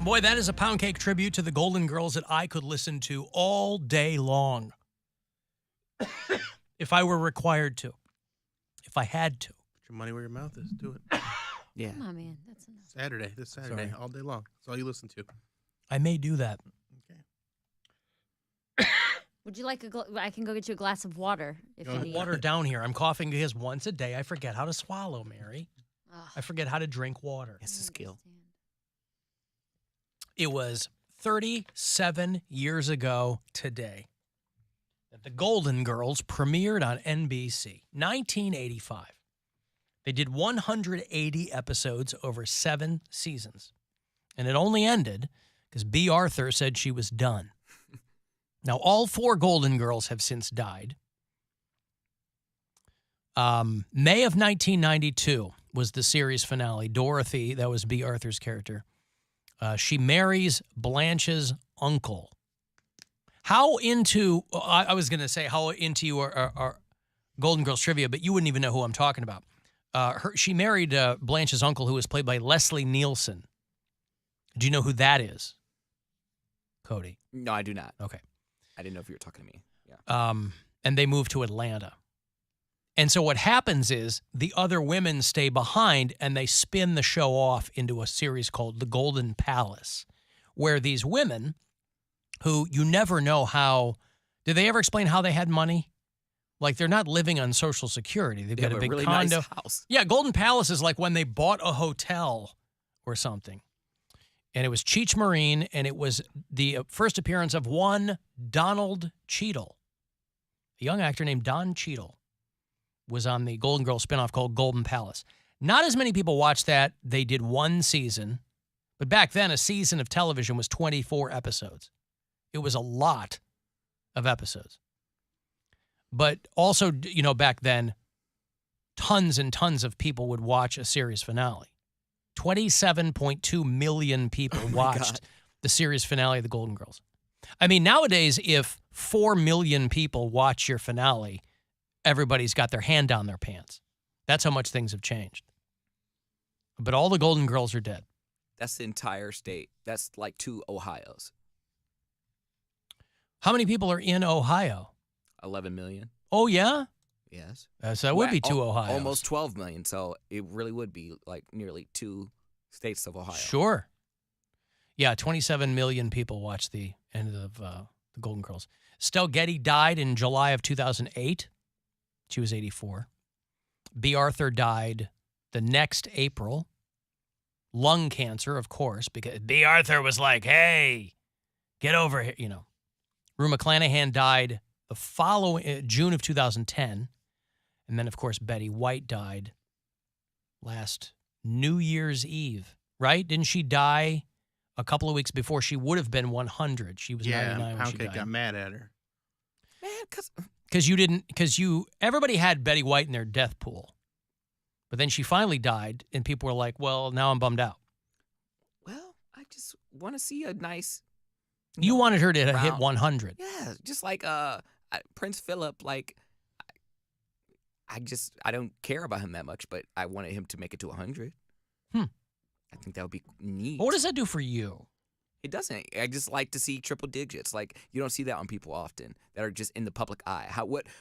Boy, that is a Poundcake tribute to the Golden Girls that I could listen to all day long. If I were required to. If I had to. Put your money where your mouth is. Do it. Yeah. Come on, man. That's enough. This Saturday, all day long. That's all you listen to. I may do that. Okay. Would you like I can go get you a glass of water if you need. Water down here. I'm coughing because once a day I forget how to swallow, Mary. Ugh. I forget how to drink water. It's a skill. It was 37 years ago today that the Golden Girls premiered on NBC, 1985. They did 180 episodes over 7 seasons. And it only ended because B. Arthur said she was done. Now, all 4 Golden Girls have since died. May of 1992 was the series finale. Dorothy, that was B. Arthur's character. She marries Blanche's uncle. How into, I was going to say how into you are Golden Girls trivia, but you wouldn't even know who I'm talking about. She married Blanche's uncle, who was played by Leslie Nielsen. Do you know who that is, Cody? No, I do not. Okay. I didn't know if you were talking to me. Yeah. And they moved to Atlanta. And so what happens is the other women stay behind and they spin the show off into a series called The Golden Palace, where these women who you never know how, did they ever explain how they had money? Like they're not living on Social Security. They've got a big really condo. nice house. Yeah, Golden Palace is like when they bought a hotel or something. And it was Cheech Marine, and it was the first appearance of one Donald Cheadle. A young actor named Don Cheadle was on the Golden Girls spinoff called Golden Palace. Not as many people watched that. They did 1 season. But back then, a season of television was 24 episodes. It was a lot of episodes. But also, you know, back then, tons and tons of people would watch a series finale. 27.2 million people watched the series finale of the Golden Girls. I mean, nowadays, if 4 million people watch your finale, everybody's got their hand down their pants. That's how much things have changed. But all the Golden Girls are dead. That's the entire state. That's like 2 Ohios. How many people are in Ohio? 11 million. Oh, yeah? Yes. So that would be 2 Ohios. Almost 12 million. So it really would be like nearly 2 states of Ohio. Sure. Yeah, 27 million people watched the end of the Golden Girls. Stell Getty died in July of 2008. She was 84. B. Arthur died the next April. Lung cancer, of course, because B. Arthur was like, hey, get over here, you know. Rue McClanahan died the following June of 2010. And then, of course, Betty White died last New Year's Eve, right? Didn't she die a couple of weeks before she would have been 100? She was 99 when she died. Poundcake got mad at her. Man, everybody had Betty White in their death pool. But then she finally died, and people were like, well, now I'm bummed out. well, I just want to see a nice. You wanted her to hit round. 100. Yeah, just like Prince Philip. Like, I don't care about him that much, but I wanted him to make it to 100. I think that would be neat. But what does that do for you? It doesn't. I just like to see triple digits. Like, you don't see that on people often that are just in the public eye.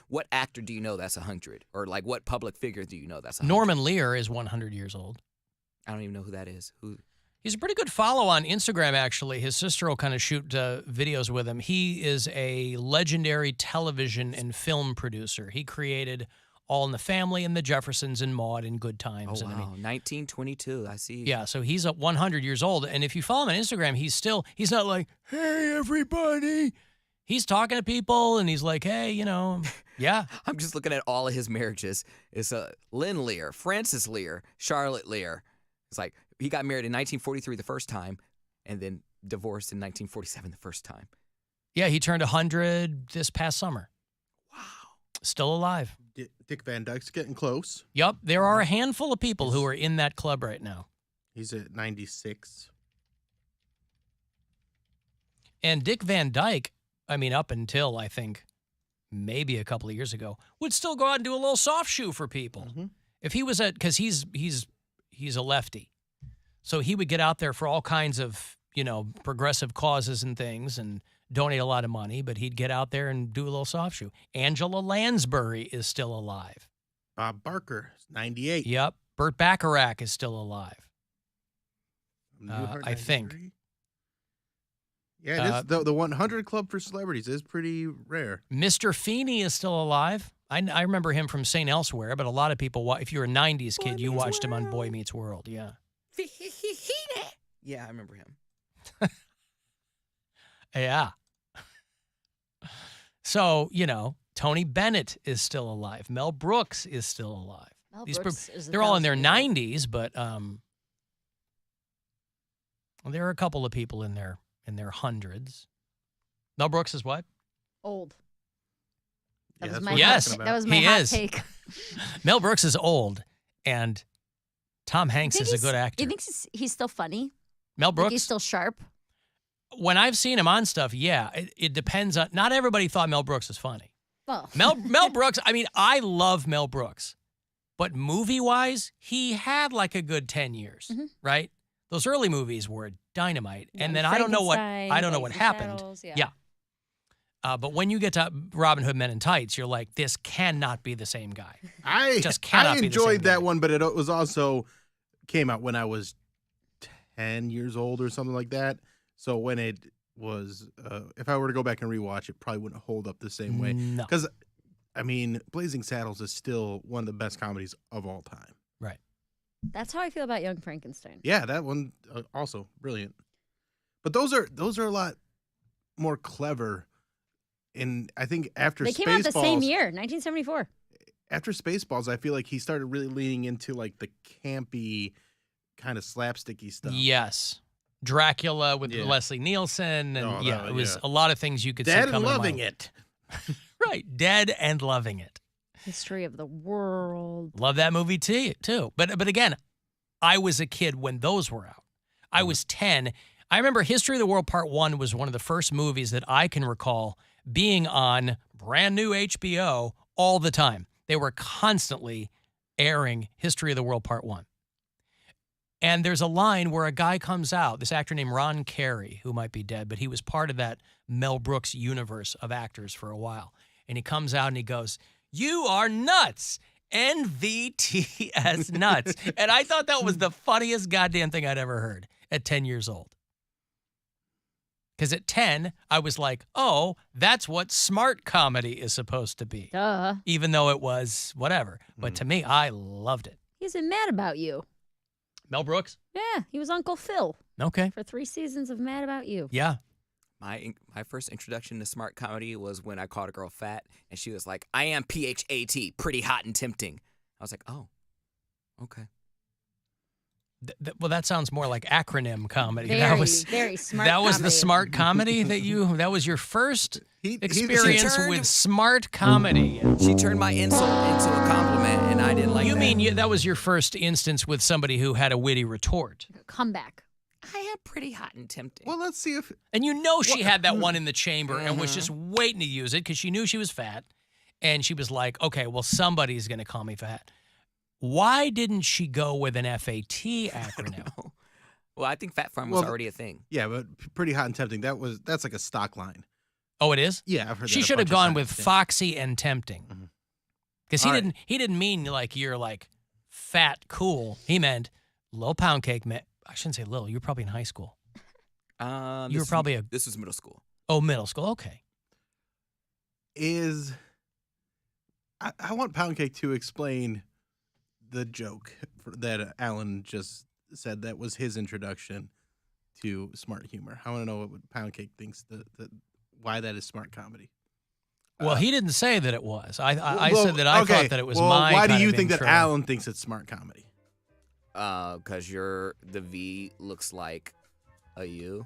What actor do you know that's 100? Or like what public figure do you know that's 100? Norman Lear is 100 years old. I don't even know who that is. Who? He's a pretty good follow on Instagram, actually. His sister will kind of shoot videos with him. He is a legendary television and film producer. He created All in the Family and The Jeffersons and Maude and Good Times. Oh, wow. And, 1922. I see. Yeah, so he's 100 years old. And if you follow him on Instagram, he's not like, hey, everybody. He's talking to people, and he's like, hey, you know, yeah. I'm just looking at all of his marriages. It's Lynn Lear, Frances Lear, Charlotte Lear. It's like he got married in 1943 the first time, and then divorced in 1947 the first time. Yeah, he turned 100 this past summer. Wow. Still alive. Dick Van Dyke's getting close. Yep, there are a handful of people who are in that club right now. He's at 96. And Dick Van Dyke, I mean, up until, I think, maybe a couple of years ago, would still go out and do a little soft shoe for people. Mm-hmm. If he was because he's He's a lefty. So he would get out there for all kinds of, progressive causes and things and donate a lot of money, but he'd get out there and do a little soft shoe. Angela Lansbury is still alive. Bob Barker, 98. Yep. Burt Bacharach is still alive. Newhart, I think. 93. Yeah, it is. The 100 Club for Celebrities is pretty rare. Mr. Feeney is still alive. I remember him from St. Elsewhere, but a lot of people, if you're a 90s kid, you watched him on Boy Meets World. Yeah. Yeah, I remember him. Yeah. So, Tony Bennett is still alive. Mel Brooks is still alive. Mel Brooks is they're all in their 1,000 90s, but there are a couple of people in their hundreds. Mel Brooks is what? old. Yeah, That was that's my what I'm hot, talking about. that was my He hot is. take. Mel Brooks is old, and Tom Hanks Think is a he's- good actor. You think he's still funny? Mel Think Brooks, he's still sharp? when I've seen him on stuff, yeah, it depends on. Not everybody thought Mel Brooks was funny. Well, Mel Brooks, I mean, I love Mel Brooks, but movie-wise, he had like a good 10 years, Mhm. right? Those early movies were dynamite, Young and then I don't know what Frankenstein, happened. Blazing Saddles, Yeah. But when you get to Robin Hood Men in Tights, you're like, this cannot be the same guy. I Just cannot I be the same enjoyed guy. that one, but it was also came out when I was 10 years old or something like that. So when it was, if I were to go back and rewatch it, probably wouldn't hold up the same way. No. Because, I mean, Blazing Saddles is still one of the best comedies of all time. Right. That's how I feel about Young Frankenstein. Yeah, that one also brilliant. But those are a lot more clever. And I think after They came out the Spaceballs, same year, 1974. after Spaceballs, I feel like he started really leaning into like the campy, kind of slapsticky stuff. Yes. Dracula with Yeah. Leslie Nielsen, and Oh, yeah, it was yeah. a lot of things you could see Dead coming and a loving mile. it. Right, Dead and Loving It. History of the World. Love that movie too. But again, I was a kid when those were out. I was 10. I remember History of the World Part 1 was one of the first movies that I can recall being on brand new HBO all the time. They were constantly airing History of the World Part 1. And there's a line where a guy comes out, this actor named Ron Carey, who might be dead, but he was part of that Mel Brooks universe of actors for a while. And he comes out and he goes, "You are nuts. NVTS nuts." And I thought that was the funniest goddamn thing I'd ever heard at 10 years old. Because at 10, I was like, oh, that's what smart comedy is supposed to be. Duh. Even though it was whatever. But to me, I loved it. He's been Mad About You. Mel Brooks? Yeah, he was Uncle Phil Okay. for 3 seasons of Mad About You. Yeah. My first introduction to smart comedy was when I called a girl fat, and she was like, "I am PHAT, pretty hot and tempting." I was like, "Oh, okay." Well, that sounds more like acronym comedy. Very, that was very smart That was the comedy. smart comedy that was your first He experience turned- with smart comedy. She turned my insult into a compliment, and I didn't like You that. mean that was your first instance with somebody who had a witty retort. Comeback. I am pretty hot and tempting. Well, let's see if And you know she had that one in the chamber and was just waiting to use it because she knew she was fat. And she was like, okay, well, somebody's going to call me fat. Why didn't she go with an FAT acronym? Well, I think Fat Farm was Well, already a thing. yeah, but pretty hot and tempting. That's like a stock line. Oh, it is? Yeah, I've heard. She that a should have bunch of gone times, with yeah. foxy and tempting. Mhm. Because All right. he didn't mean like you're like fat cool. He meant Lil Poundcake meant, I shouldn't say Lil, you were probably in high school. You were This probably this was middle school. middle school. Okay. I want Poundcake to explain the joke that Alan just said. That was his introduction to smart humor. I want to know what Poundcake thinks why that is smart comedy. Well, he didn't say that it was. I Well, said that I okay, thought that it was well, my Why do kind you of think that intro. Alan thinks it's smart comedy? Because the V looks like a U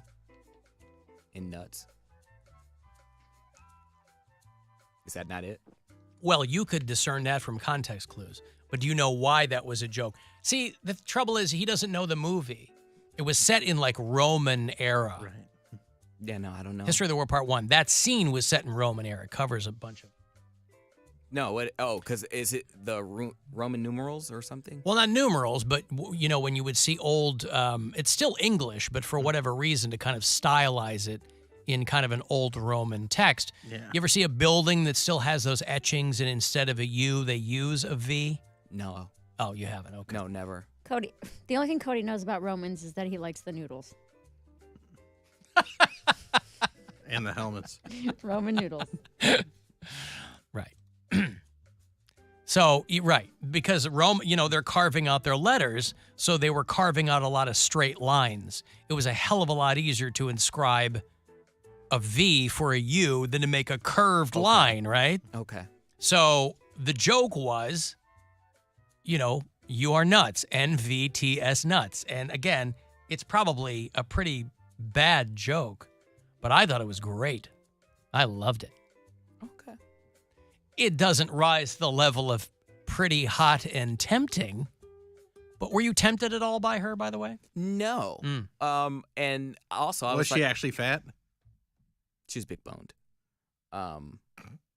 in nuts. Is that not it? Well, you could discern that from context clues, but do you know why that was a joke? See, the trouble is he doesn't know the movie. It was set in like Roman era. Right. Yeah, no, I don't know. History of the World Part 1. That scene was set in Roman era. It covers a bunch of No, what? Oh, because is it the Roman numerals or something? Well, not numerals, but when you would see old, it's still English, but for whatever reason, to kind of stylize it in kind of an old Roman text. Yeah. You ever see a building that still has those etchings, and instead of a U, they use a V? No. Oh, you haven't? Okay. No, never. Cody, the only thing Cody knows about Romans is that he likes the noodles. And the helmets. Roman noodles. Right. So, right, because Rome, they're carving out their letters, so they were carving out a lot of straight lines. It was a hell of a lot easier to inscribe a V for a U than to make a curved line, right? Okay. So the joke was, you are nuts, NVTS nuts. And again, it's probably a pretty bad joke, but I thought it was great. I loved it. Okay. It doesn't rise to the level of pretty hot and tempting, but were you tempted at all by her, by the way? No. And also I Was was she like, actually fat? she was big boned. And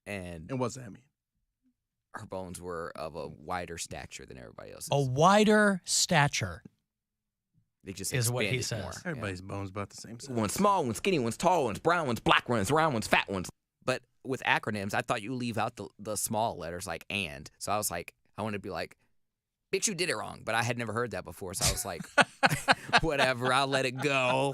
And what's that mean? her bones were of a wider stature than everybody else's. A wider stature They just is what he expanded says. more. Everybody's bones about the same size. One's small, one's skinny, one's tall, one's brown, one's black, one's round, one's fat, one's. But with acronyms, I thought you leave out the small letters like and. So I was like, I wanted to be like, bitch, you did it wrong. But I had never heard that before. So I was like, whatever, I'll let it go.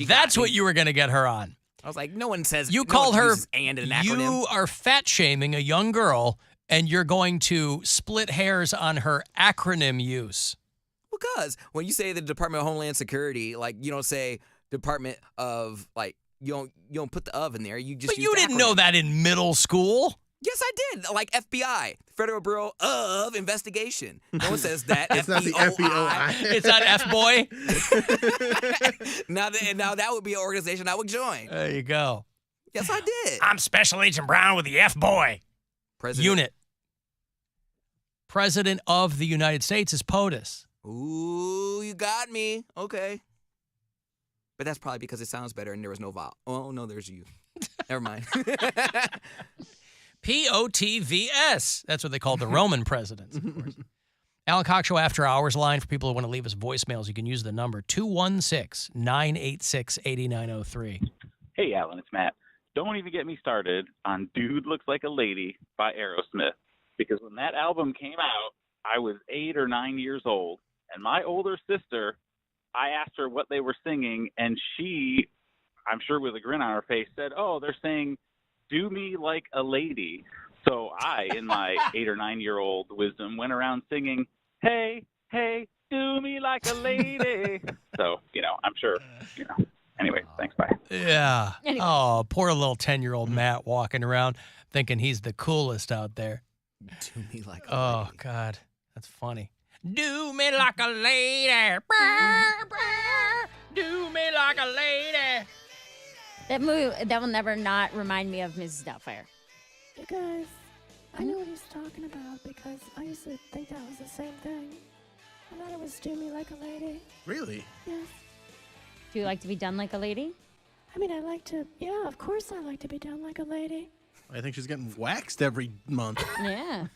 That's what you were going to get her on. I was like, no one says. You no called one her, uses and in an acronym. you are fat shaming a young girl, and you're going to split hairs on her acronym use. Because when you say the Department of Homeland Security, like you don't say Department of like you don't put the of in there. You just. But use you the didn't acronym. know that in middle school. Yes, I did. Like FBI, Federal Bureau of Investigation. No one says that. It's not the FBI. It's not F-boy. Now that would be an organization I would join. There you go. Yes, I did. I'm Special Agent Brown with the F-boy President. unit. President of the United States is POTUS. Ooh, you got me. Okay. But that's probably because it sounds better and there was no vowel. Oh, no, there's you. Never mind. POTVS. That's what they called the Roman presidents, of course. Alan Cox Show After Hours line for people who want to leave us voicemails. You can use the number 216-986-8903. Hey, Alan, it's Matt. Don't even get me started on Dude Looks Like a Lady by Aerosmith, because when that album came out, I was 8 or 9 years old, and my older sister, I asked her what they were singing, and she, I'm sure with a grin on her face, said, oh, they're saying, do me like a lady. So I, in my 8 or 9 year old wisdom, went around singing, hey, hey, do me like a lady. So, I'm sure, Anyway, thanks, bye. Yeah. Anyway. Oh, poor little 10-year-old Matt walking around thinking he's the coolest out there. Do me like a Oh, lady. God. That's funny. Do me like a lady. Brr, brr. Do me like a lady. That movie, that will never not remind me of Mrs. Doubtfire. You guys, I know what he's talking about because I used to think that was the same thing. I thought it was do me like a lady. Really? Yes. Do you like to be done like a lady? I mean, I like to, yeah, of course I like to be done like a lady. I think she's getting waxed every month. Yeah.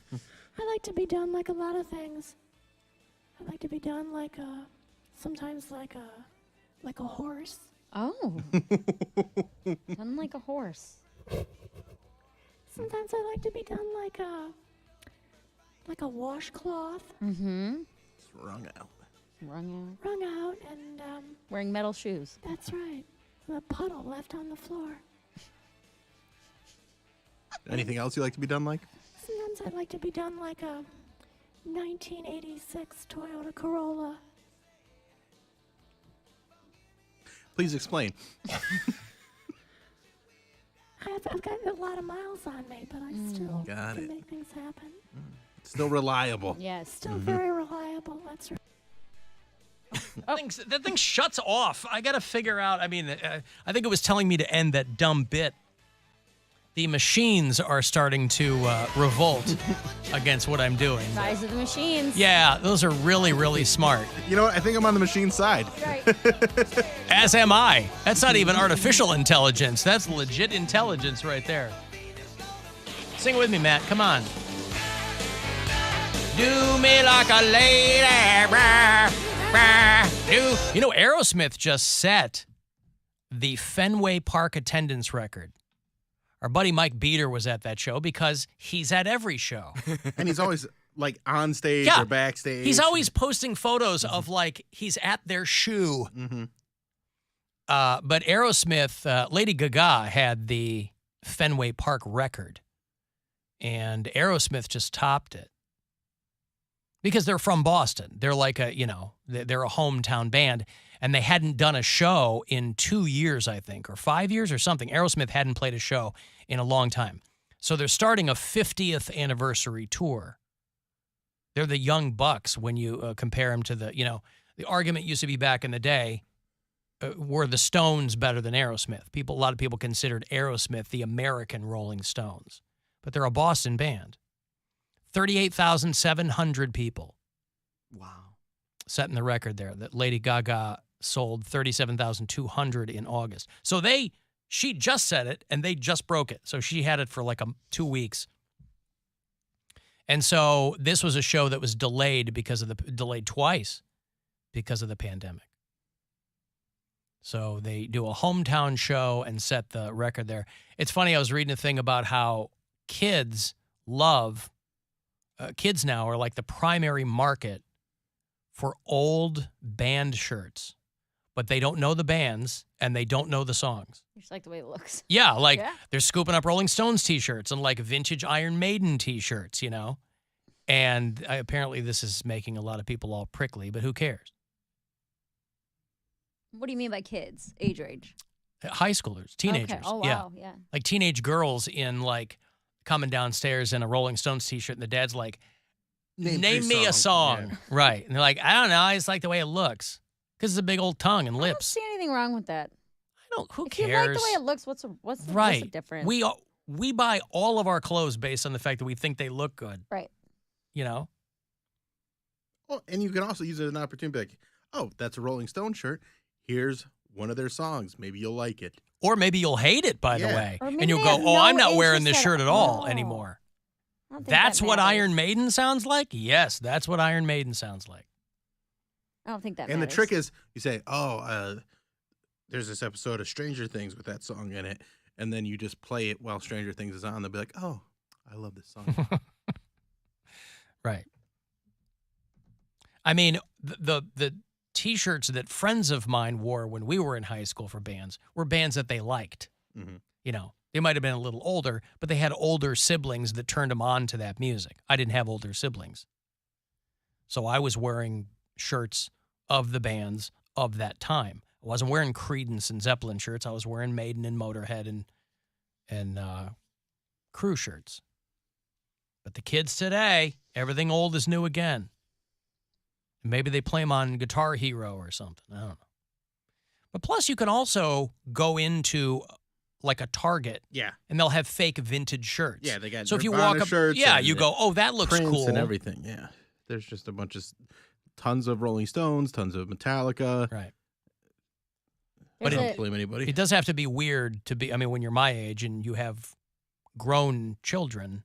I like to be done like a lot of things. I like to be done like sometimes like a horse. Oh. Done like a horse. Sometimes I like to be done like a washcloth, Mm-hmm. It's wrung out. Wrung wrung out, and out. Wearing metal shoes. that's right, a puddle left on the floor. Anything else you like to be done like? Sometimes I like to be done like a 1986 Toyota Corolla. Please explain. I've got a lot of miles on me, but I still Got can it. make things happen. Still reliable. Yes. Still very reliable. That's right. That thing shuts off. I got to figure out. I mean, I think it was telling me to end that dumb bit. The machines are starting to revolt against what I'm doing. Rise of the Machines. Yeah, those are really, really smart. You know what? I think I'm on the machine side. Right. As am I. That's not even artificial intelligence. That's legit intelligence right there. Sing it with me, Matt. Come on. Do me like a lady. You know, Aerosmith just set the Fenway Park attendance record. Our buddy Mike Beater was at that show because he's at every show. And he's always like on stage Yeah. or backstage. He's always posting photos of like he's at their shoe. Mm-hmm. But Aerosmith, Lady Gaga had the Fenway Park record. And Aerosmith just topped it. Because they're from Boston. They're like they're a hometown band. And they hadn't done a show in 2 years, I think, or 5 years or something. Aerosmith hadn't played a show in a long time. So they're starting a 50th anniversary tour. They're the young bucks when you compare them to the argument used to be back in the day, were the Stones better than Aerosmith? A lot of people considered Aerosmith the American Rolling Stones. But they're a Boston band. 38,700 people. Wow. Setting the record there. That Lady Gaga sold 37,200 in August. So she just said it, and they just broke it. So she had it for like 2 weeks. And so this was a show that was delayed twice because of the pandemic. So they do a hometown show and set the record there. It's funny, I was reading a thing about how kids now are like the primary market for old band shirts, but they don't know the bands and they don't know the songs. You just like the way it looks. Yeah, Yeah. they're scooping up Rolling Stones t-shirts and like vintage Iron Maiden t-shirts, And apparently this is making a lot of people all prickly, but who cares? What do you mean by kids? Age range? High schoolers, teenagers. Okay. Oh, wow. Yeah. Like teenage girls in like coming downstairs in a Rolling Stones t-shirt and the dad's like, name me a song. Yeah. Right. And they're like, I don't know. I just like the way it looks. Because it's a big old tongue and I don't lips. see anything wrong with that. Who If cares? you like the way it looks, what's the Right. difference? We buy all of our clothes based on the fact that we think they look good. Right. Well, and you can also use it as an opportunity to be like, oh, that's a Rolling Stone shirt. Here's one of their songs. Maybe you'll like it. Or maybe you'll hate it, by the Yeah. way. Or maybe And you'll they go, have oh, no I'm not wearing this interest shirt at at all all. anymore. I don't think That's that what matters. Iron Maiden sounds like? Yes, that's what Iron Maiden sounds like. I don't think that And matters. the trick is, you say, there's this episode of Stranger Things with that song in it. And then you just play it while Stranger Things is on. They'll be like, oh, I love this song. Right. I mean, the T-shirts that friends of mine wore when we were in high school for bands were bands that they liked. Mhm. They might have been a little older, but they had older siblings that turned them on to that music. I didn't have older siblings. So I was wearing shirts of the bands of that time. I wasn't wearing Creedence and Zeppelin shirts. I was wearing Maiden and Motorhead and Crew shirts. But the kids today, everything old is new again. Maybe they play them on Guitar Hero or something. I don't know. But plus, you can also go into like a Target, Yeah. and they'll have fake vintage shirts. Yeah, they got So if you Nirvana walk up, shirts yeah, and you go, oh, that looks Prince cool. and everything. Yeah. There's just a bunch of tons of Rolling Stones, tons of Metallica. Right. I There's don't a- blame anybody. It does have to be weird to be. I mean, when you're my age and you have grown children,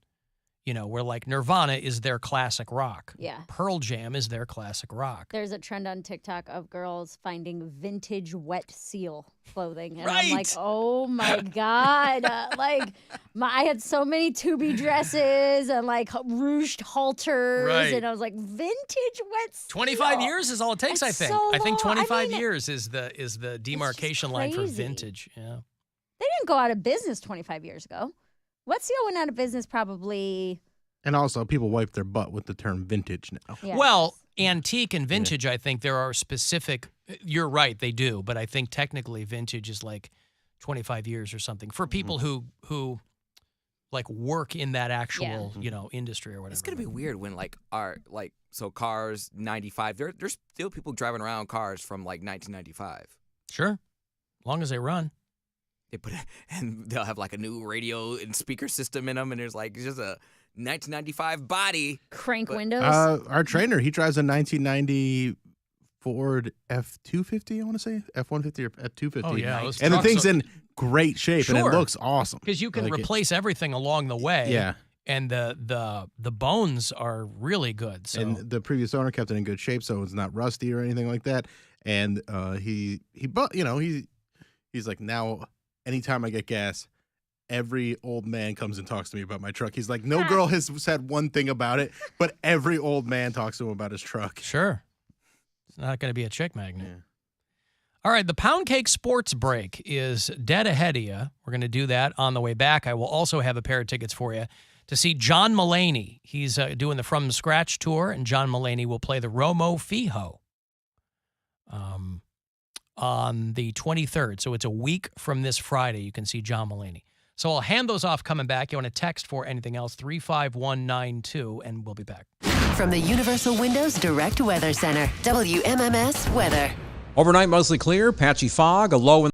where like Nirvana is their classic rock. Yeah. Pearl Jam is their classic rock. There's a trend on TikTok of girls finding vintage wet seal clothing. And Right. I'm like, oh my God. I had so many to-be dresses and like rouged halters. Right. And I was like, vintage wet seal. 25 years is all it takes, That's I think. so I think long. 25 I mean, years is the demarcation line for crazy. vintage. Yeah. They didn't go out of business 25 years ago. Wet seal went out of business probably. And also, people wipe their butt with the term vintage now. Yeah. Well, antique and vintage, I think there are specific. You're right, they do, but I think technically vintage is like 25 years or something for people who like work in that actual industry or whatever. It's gonna be weird when cars 95. There's still people driving around cars from like 1995. Sure, as long as they run. They put and they'll have like a new radio and speaker system in them, and there's like just a 1995 body. Crank But- windows. Our trainer, he drives a 1990 Ford F250, I want to say. F-150 or F-250. Oh yeah, those And the trucks thing's are- in great shape, and Sure. it looks awesome. because you can Like it- replace everything along the way. Yeah. and the bones are really good. So And the previous owner kept it in good shape, so it's not rusty or anything like that. And he's like, now anytime I get gas, every old man comes and talks to me about my truck. He's like, no girl has said one thing about it, but every old man talks to him about his truck. sure, it's not going to be a chick magnet. Yeah. All right, the Poundcake Sports Break is dead ahead of you. We're going to do that on the way back. I will also have a pair of tickets for you to see John Mulaney. He's doing the From Scratch tour, and John Mulaney will play the Romo Fijo on the 23rd. So it's a week from this Friday. You can see John Mulaney. So I'll hand those off coming back. You want to text for anything else, 35192, and we'll be back. From the Universal Windows Direct Weather Center, WMMS Weather. Overnight, mostly clear, patchy fog, a low in